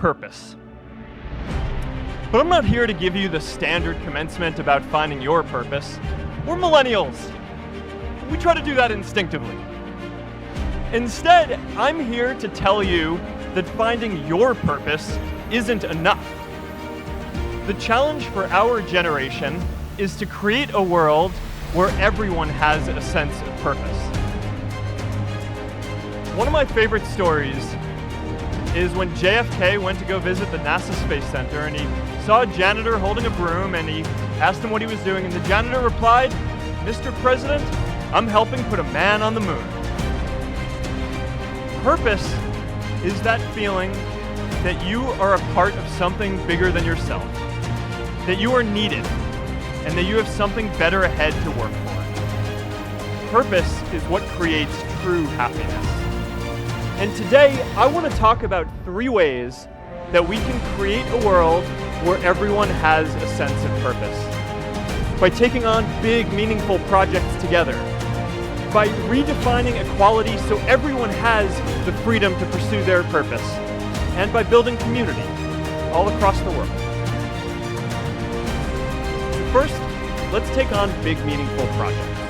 purpose. But I'm not here to give you the standard commencement about finding your purpose. We're millennials. We try to do that instinctively. Instead, I'm here to tell you that finding your purpose isn't enough. The challenge for our generation is to create a world where everyone has a sense of purpose. One of my favorite stories is when JFK went to go visit the NASA Space Center, and he saw a janitor holding a broom, and he asked him what he was doing, and the janitor replied, "Mr. President, I'm helping put a man on the moon." Purpose is that feeling that you are a part of something bigger than yourself, that you are needed, and that you have something better ahead to work for. Purpose is what creates true happiness. And today, I want to talk about 3 ways that we can create a world where everyone has a sense of purpose. By taking on big, meaningful projects together. By redefining equality so everyone has the freedom to pursue their purpose. And by building community all across the world. First, let's take on big, meaningful projects.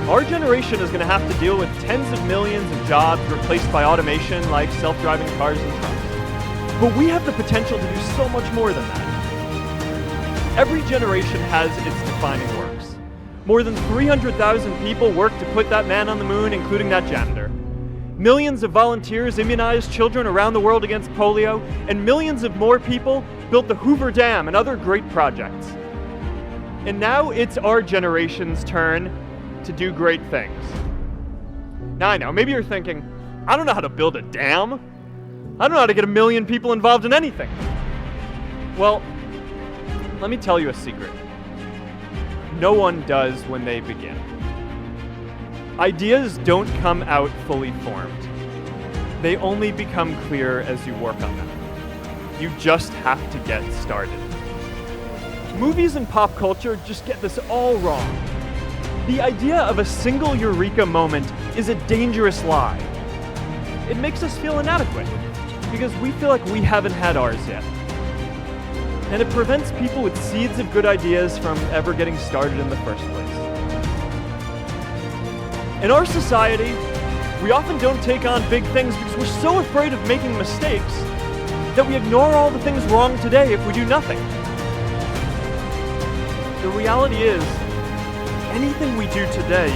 Our generation is going to have to deal with tens of millions of jobs replaced by automation like self-driving cars and trucks. But we have the potential to do so much more than that. Every generation has its defining works. More than 300,000 people worked to put that man on the moon, including that janitor. Millions of volunteers immunized children around the world against polio, and millions of more people built the Hoover Dam and other great projects. And now it's our generation's turn to do great things. Now I know, maybe you're thinking, I don't know how to build a dam. I don't know how to get 1 million people involved in anything. Well, let me tell you a secret. No one does when they begin. Ideas don't come out fully formed. They only become clear as you work on them. You just have to get started. Movies and pop culture just get this all wrong. The idea of a single eureka moment is a dangerous lie. It makes us feel inadequate because we feel like we haven't had ours yet. And it prevents people with seeds of good ideas from ever getting started in the first place. In our society, we often don't take on big things because we're so afraid of making mistakes that we ignore all the things wrong today if we do nothing. The reality is, anything we do today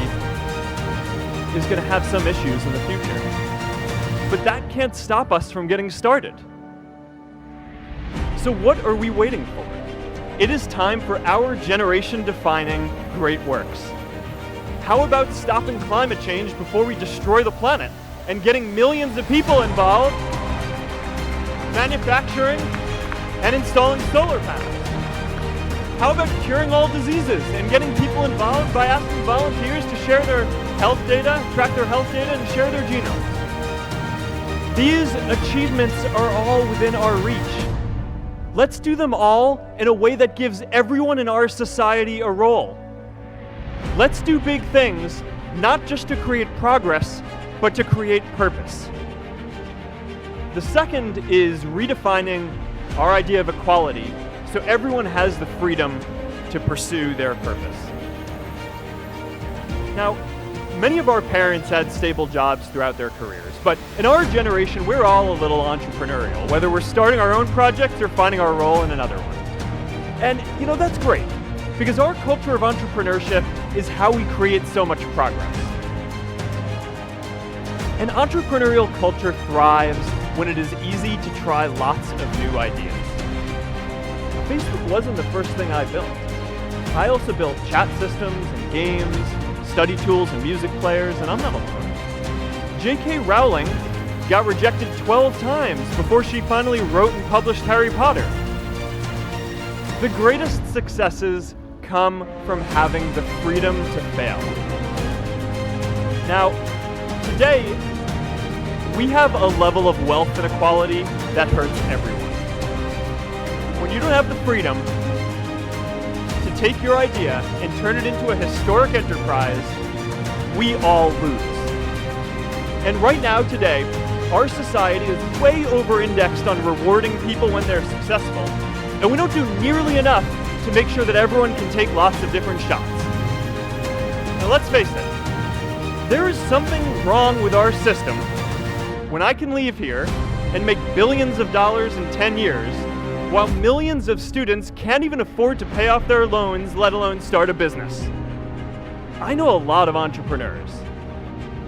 is going to have some issues in the future. But that can't stop us from getting started. So what are we waiting for? It is time for our generation-defining great works. How about stopping climate change before we destroy the planet and getting millions of people involved, manufacturing and installing solar panels? How about curing all diseases and getting people involved by asking volunteers to share their health data, track their health data, and share their genomes? These achievements are all within our reach. Let's do them all in a way that gives everyone in our society a role. Let's do big things, not just to create progress, but to create purpose. The second is redefining our idea of equality so everyone has the freedom to pursue their purpose. Now, many of our parents had stable jobs throughout their careers, but in our generation, we're all a little entrepreneurial, whether we're starting our own projects or finding our role in another one. And, that's great, because our culture of entrepreneurship is how we create so much progress. An entrepreneurial culture thrives when it is easy to try lots of new ideas. Facebook wasn't the first thing I built. I also built chat systems and games, study tools and music players, and I'm not alone. J.K. Rowling got rejected 12 times before she finally wrote and published Harry Potter. The greatest successes come from having the freedom to fail. Now, today, we have a level of wealth inequality that hurts everyone. When you don't have the freedom to take your idea and turn it into a historic enterprise, we all lose. And right now, today, our society is way over-indexed on rewarding people when they're successful, and we don't do nearly enough to make sure that everyone can take lots of different shots. Now let's face it, there is something wrong with our system when I can leave here and make billions of dollars in 10 years, while millions of students can't even afford to pay off their loans, let alone start a business. I know a lot of entrepreneurs,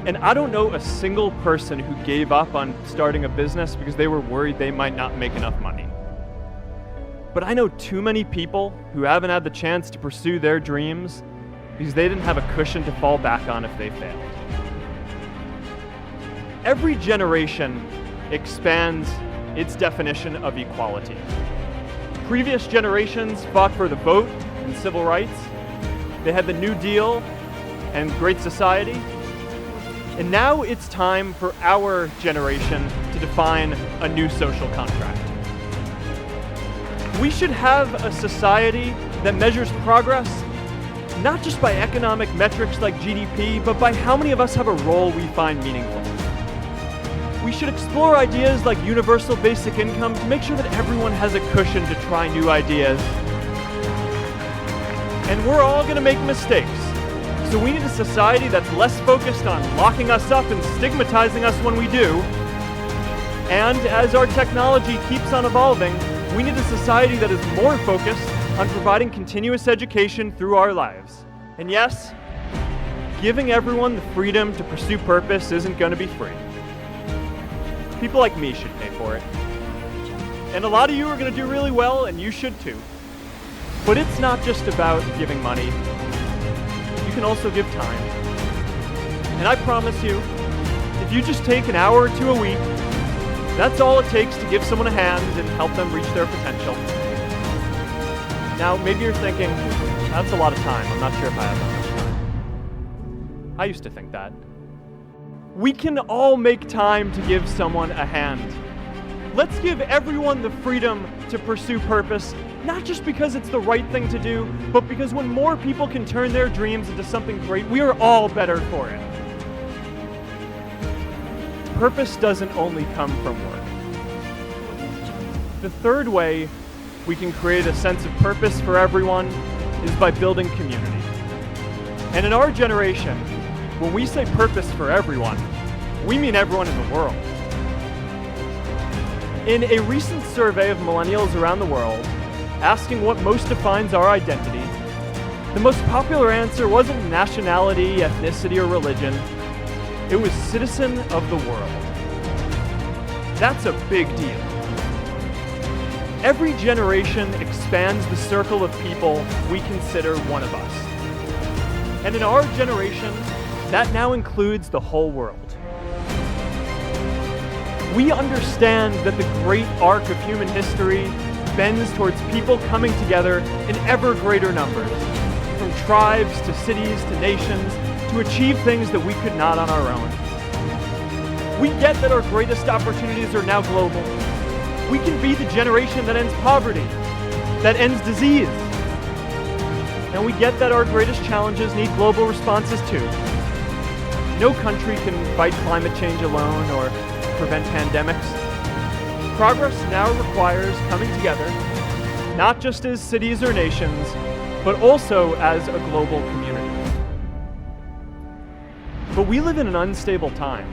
and I don't know a single person who gave up on starting a business because they were worried they might not make enough money. But I know too many people who haven't had the chance to pursue their dreams because they didn't have a cushion to fall back on if they failed. Every generation expands its definition of equality. Previous generations fought for the vote and civil rights. They had the New Deal and Great Society. And now it's time for our generation to define a new social contract. We should have a society that measures progress not just by economic metrics like GDP, but by how many of us have a role we find meaningful. We should explore ideas like universal basic income to make sure that everyone has a cushion to try new ideas. And we're all going to make mistakes. So we need a society that's less focused on locking us up and stigmatizing us when we do. And as our technology keeps on evolving, we need a society that is more focused on providing continuous education through our lives. And yes, giving everyone the freedom to pursue purpose isn't going to be free. People like me should pay for it. And a lot of you are going to do really well, and you should too. But it's not just about giving money. You can also give time. And I promise you, if you just take an hour or two a week, that's all it takes to give someone a hand and help them reach their potential. Now, maybe you're thinking, that's a lot of time. I'm not sure if I have that much time. I used to think that. We can all make time to give someone a hand. Let's give everyone the freedom to pursue purpose, not just because it's the right thing to do, but because when more people can turn their dreams into something great, we are all better for it. Purpose doesn't only come from work. The third way we can create a sense of purpose for everyone is by building community. And in our generation, when we say purpose for everyone, we mean everyone in the world. In a recent survey of millennials around the world, asking what most defines our identity, the most popular answer wasn't nationality, ethnicity, or religion. It was citizen of the world. That's a big deal. Every generation expands the circle of people we consider one of us. And in our generation, that now includes the whole world. We understand that the great arc of human history bends towards people coming together in ever greater numbers, from tribes to cities to nations, to achieve things that we could not on our own. We get that our greatest opportunities are now global. We can be the generation that ends poverty, that ends disease. And we get that our greatest challenges need global responses too. No country can fight climate change alone or prevent pandemics. Progress now requires coming together, not just as cities or nations, but also as a global community. But we live in an unstable time.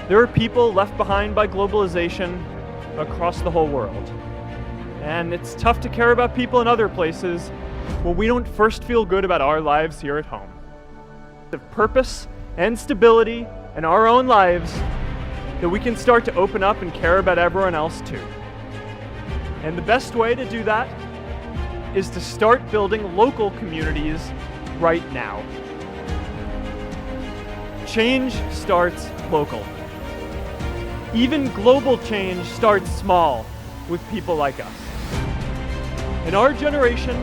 There are people left behind by globalization across the whole world. And it's tough to care about people in other places when we don't first feel good about our lives here at home. The purpose and stability in our own lives, that we can start to open up and care about everyone else too. And the best way to do that is to start building local communities right now. Change starts local. Even global change starts small with people like us. In our generation,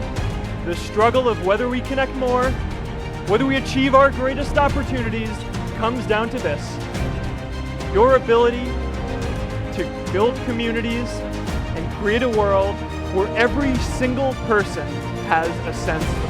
the struggle of whether we connect more, whether we achieve our greatest opportunities, comes down to this: your ability to build communities and create a world where every single person has a sense of